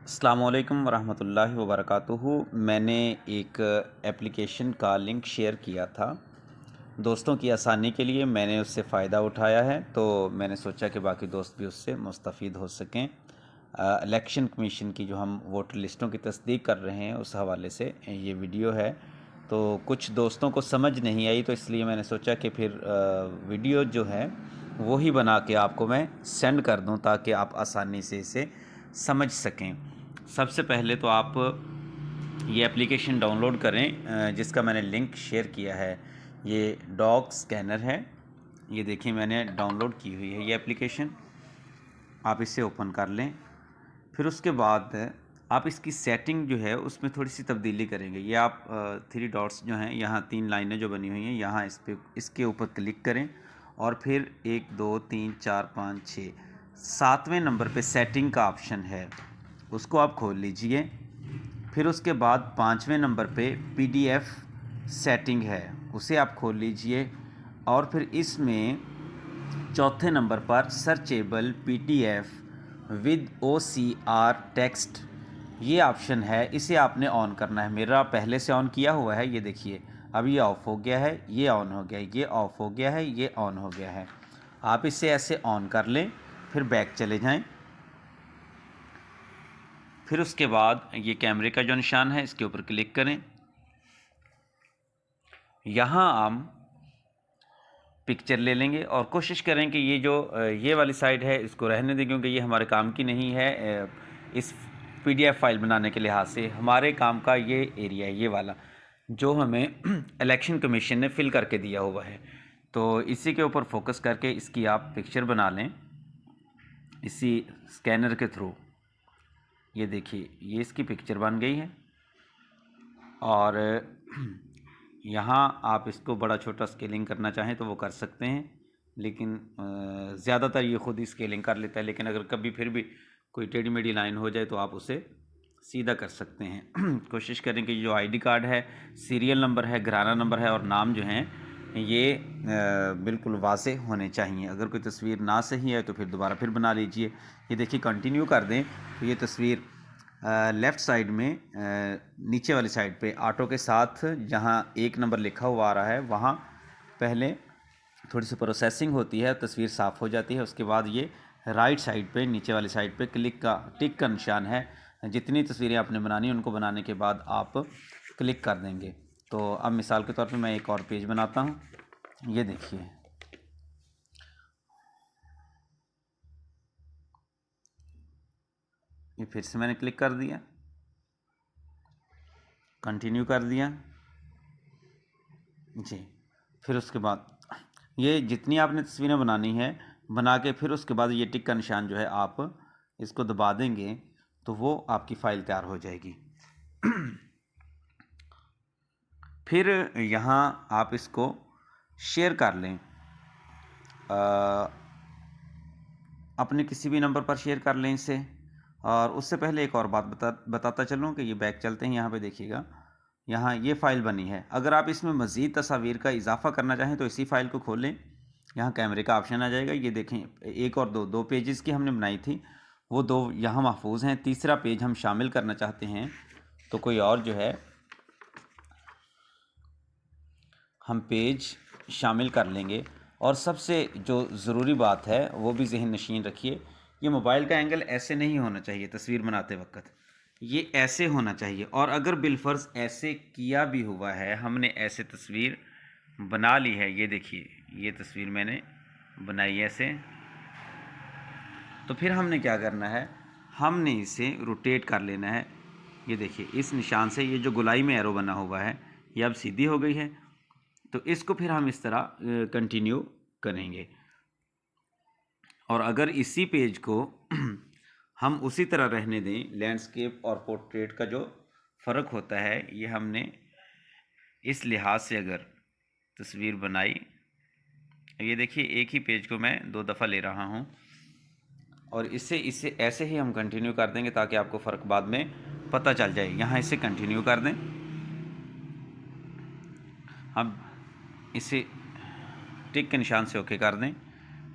अस्सलाम वालेकुम वरहमतुल्लाहि वबरकातुहू। मैंने एक एप्लीकेशन का लिंक शेयर किया था दोस्तों की आसानी के लिए। मैंने उससे फ़ायदा उठाया है, तो मैंने सोचा कि बाकी दोस्त भी उससे मुस्तफ़ीद हो सकें। इलेक्शन कमीशन की जो हम वोटर लिस्टों की तस्दीक कर रहे हैं, उस हवाले से ये वीडियो है। तो कुछ दोस्तों को समझ नहीं आई, तो इसलिए मैंने सोचा कि फिर वीडियो जो है वो ही बना के आपको मैं सेंड कर दूं, ताकि आप आसानी से इसे समझ सकें। सबसे पहले तो आप ये एप्लीकेशन डाउनलोड करें जिसका मैंने लिंक शेयर किया है। ये डॉग स्कैनर है। ये देखिए, मैंने डाउनलोड की हुई है ये एप्लीकेशन। आप इसे ओपन कर लें। फिर उसके बाद आप इसकी सेटिंग जो है उसमें थोड़ी सी तब्दीली करेंगे। ये आप थ्री डॉट्स जो हैं, यहाँ तीन लाइनें जो बनी हुई हैं, यहाँ इस पे इसके ऊपर क्लिक करें और फिर 1 2 3 4 5 6 7वें नंबर पे सेटिंग का ऑप्शन है, उसको आप खोल लीजिए। फिर उसके बाद 5वें नंबर पे पीडीएफ सेटिंग है, उसे आप खोल लीजिए। और फिर इसमें चौथे नंबर पर searchable PDF with OCR text, ये ऑप्शन है, इसे आपने ऑन करना है। मेरा पहले से ऑन किया हुआ है, ये देखिए। अब ये ऑफ़ हो गया है, ये ऑन हो गया है, ये ऑफ़ हो गया है, ये ऑन हो गया है। आप इसे ऐसे ऑन कर लें, फिर बैक चले जाएं। फिर उसके बाद ये कैमरे का जो निशान है, इसके ऊपर क्लिक करें। यहाँ हम पिक्चर ले लेंगे और कोशिश करें कि ये जो ये वाली साइड है इसको रहने दें, क्योंकि ये हमारे काम की नहीं है। इस पीडीएफ फाइल बनाने के लिहाज से हमारे काम का ये एरिया है, ये वाला जो हमें इलेक्शन कमीशन ने फिल करके दिया हुआ है। तो इसी के ऊपर फोकस करके इसकी आप पिक्चर बना लें इसी स्कैनर के थ्रू। ये देखिए, ये इसकी पिक्चर बन गई है। और यहाँ आप इसको बड़ा छोटा स्केलिंग करना चाहें तो वो कर सकते हैं, लेकिन ज़्यादातर ये ख़ुद ही स्केलिंग कर लेता है। लेकिन अगर कभी फिर भी कोई टेढ़ी मेढ़ी लाइन हो जाए तो आप उसे सीधा कर सकते हैं। कोशिश करें कि जो आईडी कार्ड है, सीरियल नंबर है, घराना नंबर है और नाम जो हैं, ये बिल्कुल वाज़ेह होने चाहिए। अगर कोई तस्वीर ना सही है तो फिर दोबारा फिर बना लीजिए। ये देखिए, कंटिन्यू कर दें तो ये तस्वीर लेफ़्ट साइड में नीचे वाली साइड पे ऑटो के साथ जहाँ 1 नंबर लिखा हुआ आ रहा है, वहाँ पहले थोड़ी सी प्रोसेसिंग होती है, तस्वीर साफ़ हो जाती है। उसके बाद ये राइट साइड पे नीचे वाली साइड पे टिक का निशान है। जितनी तस्वीरें आपने बनानी उनको बनाने के बाद आप क्लिक कर देंगे। तो अब मिसाल के तौर पे मैं एक और पेज बनाता हूँ। ये देखिए, ये फिर से मैंने क्लिक कर दिया, कंटिन्यू कर दिया जी। फिर उसके बाद ये जितनी आपने तस्वीरें बनानी है बना के, फिर उसके बाद ये टिक का निशान जो है आप इसको दबा देंगे तो वो आपकी फ़ाइल तैयार हो जाएगी। फिर यहाँ आप इसको शेयर कर लें, अपने किसी भी नंबर पर शेयर कर लें इसे। और उससे पहले एक और बात बताता चलूँ कि ये बैक चलते हैं। यहाँ पे देखिएगा, यहाँ ये फ़ाइल बनी है। अगर आप इसमें मज़ीद तस्वीर का इजाफ़ा करना चाहें तो इसी फ़ाइल को खोलें, यहाँ कैमरे का ऑप्शन आ जाएगा। ये देखें, एक और दो पेजेस की हमने बनाई थी, वो 2 यहाँ महफूज हैं। तीसरा पेज हम शामिल करना चाहते हैं तो कोई और जो है हम पेज शामिल कर लेंगे। और सबसे जो ज़रूरी बात है वो भी ज़हन नशीन रखिए, ये मोबाइल का एंगल ऐसे नहीं होना चाहिए तस्वीर बनाते वक्त, ये ऐसे होना चाहिए। और अगर बिलफ़र्ज़ ऐसे किया भी हुआ है, हमने ऐसे तस्वीर बना ली है, ये देखिए ये तस्वीर मैंने बनाई ऐसे, तो फिर हमने क्या करना है, हमने इसे रोटेट कर लेना है। ये देखिए, इस निशान से ये जो गोलाई में एरो बना हुआ है ये अब सीधी हो गई है। तो इसको फिर हम इस तरह कंटिन्यू करेंगे। और अगर इसी पेज को हम उसी तरह रहने दें, लैंडस्केप और पोर्ट्रेट का जो फ़र्क होता है ये हमने इस लिहाज से अगर तस्वीर बनाई, ये देखिए एक ही पेज को मैं 2 दफ़ा ले रहा हूँ और इसे ऐसे ही हम कंटिन्यू कर देंगे ताकि आपको फ़र्क बाद में पता चल जाए। यहाँ इसे कंटिन्यू कर दें। अब इसे टिक के निशान से ओके कर दें।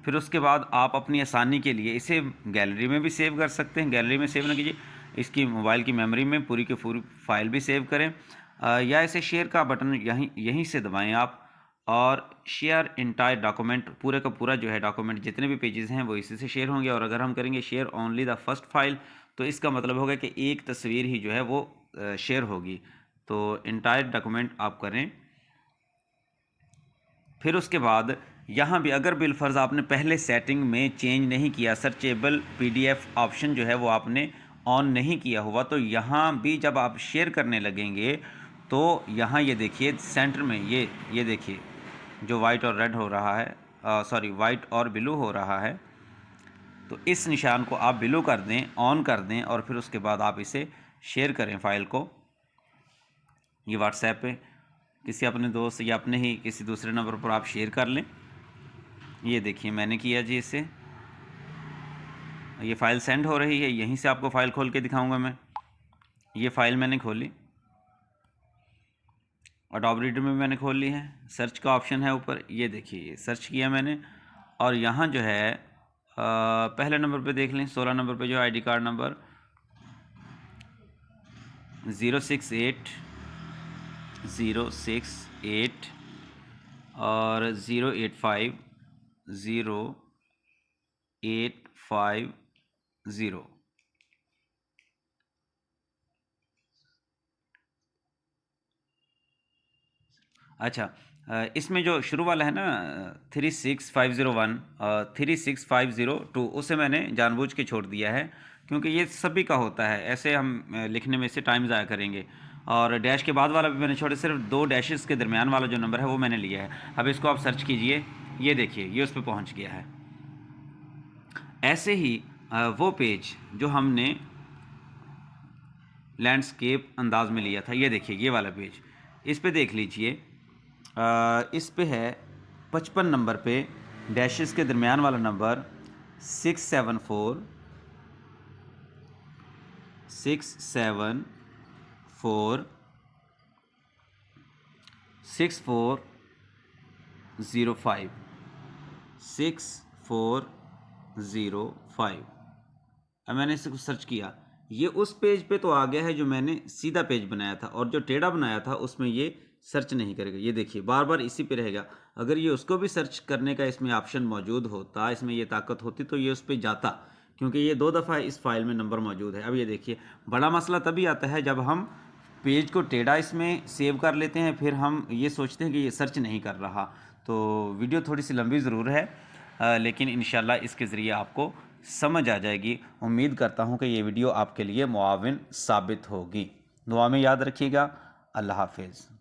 फिर उसके बाद आप अपनी आसानी के लिए इसे गैलरी में भी सेव कर सकते हैं। गैलरी में सेव ना कीजिए, इसकी मोबाइल की मेमोरी में पूरी की पूरी फाइल भी सेव करें, या इसे शेयर का बटन यहीं से दबाएं आप, और शेयर इंटायर डॉक्यूमेंट, पूरे का पूरा जो है डॉक्यूमेंट जितने भी पेजेस हैं वो इसी से शेयर होंगे। और अगर हम करेंगे share only the first file, तो इसका मतलब होगा कि एक तस्वीर ही जो है वो शेयर होगी। तो इंटायर डॉक्यूमेंट आप करें। फिर उसके बाद यहाँ भी अगर बिलफर्ज आपने पहले सेटिंग में चेंज नहीं किया, सर्चेबल पीडीएफ ऑप्शन जो है वो आपने ऑन नहीं किया हुआ, तो यहाँ भी जब आप शेयर करने लगेंगे तो यहाँ ये देखिए सेंटर में ये देखिए जो वाइट और रेड हो रहा है, सॉरी वाइट और ब्लू हो रहा है, तो इस निशान को आप ब्लू कर दें, ऑन कर दें, और फिर उसके बाद आप इसे शेयर करें फाइल को। ये व्हाट्सएप पे किसी अपने दोस्त या अपने ही किसी दूसरे नंबर पर आप शेयर कर लें। ये देखिए मैंने किया जी इसे, ये फ़ाइल सेंड हो रही है। यहीं से आपको फ़ाइल खोल के दिखाऊंगा मैं। ये फ़ाइल मैंने खोली, अडोब रीडर में मैंने खोल ली है। सर्च का ऑप्शन है ऊपर, ये देखिए ये सर्च किया मैंने, और यहाँ जो है पहले नंबर पे देख लें, 16 नंबर पे जो आईडी कार्ड नंबर 068 और 085 अच्छा, इसमें जो शुरू वाला है ना 36501 36502, उसे मैंने जानबूझ के छोड़ दिया है, क्योंकि ये सभी का होता है। ऐसे हम लिखने में से टाइम ज़ाया करेंगे। और डैश के बाद वाला भी मैंने छोड़े, सिर्फ 2 डैशेस के दरमियान वाला जो नंबर है वो मैंने लिया है। अब इसको आप सर्च कीजिए, ये देखिए ये उस पर पहुँच गया है। ऐसे ही वो पेज जो हमने लैंडस्केप अंदाज में लिया था, ये देखिए ये वाला पेज, इस पे देख लीजिए, इस पे है 55 नंबर पे डैशेस के दरमियान वाला नंबर 674 6405 6405। अब मैंने इसे कुछ सर्च किया, ये उस पेज पे तो आ गया है जो मैंने सीधा पेज बनाया था, और जो टेढ़ा बनाया था उसमें ये सर्च नहीं करेगा। ये देखिए बार बार इसी पे रहेगा। अगर ये उसको भी सर्च करने का इसमें ऑप्शन मौजूद होता, इसमें ये ताकत होती, तो ये उस पर जाता, क्योंकि ये 2 दफ़ा इस फाइल में नंबर मौजूद है। अब ये देखिए बड़ा मसला तभी आता है जब हम पेज को टेढ़ा इसमें सेव कर लेते हैं, फिर हम ये सोचते हैं कि ये सर्च नहीं कर रहा। तो वीडियो थोड़ी सी लंबी ज़रूर है, लेकिन इंशाल्लाह इसके ज़रिए आपको समझ आ जाएगी। उम्मीद करता हूँ कि ये वीडियो आपके लिए मुआविन साबित होगी। दुआ में याद रखिएगा। अल्लाह हाफिज़।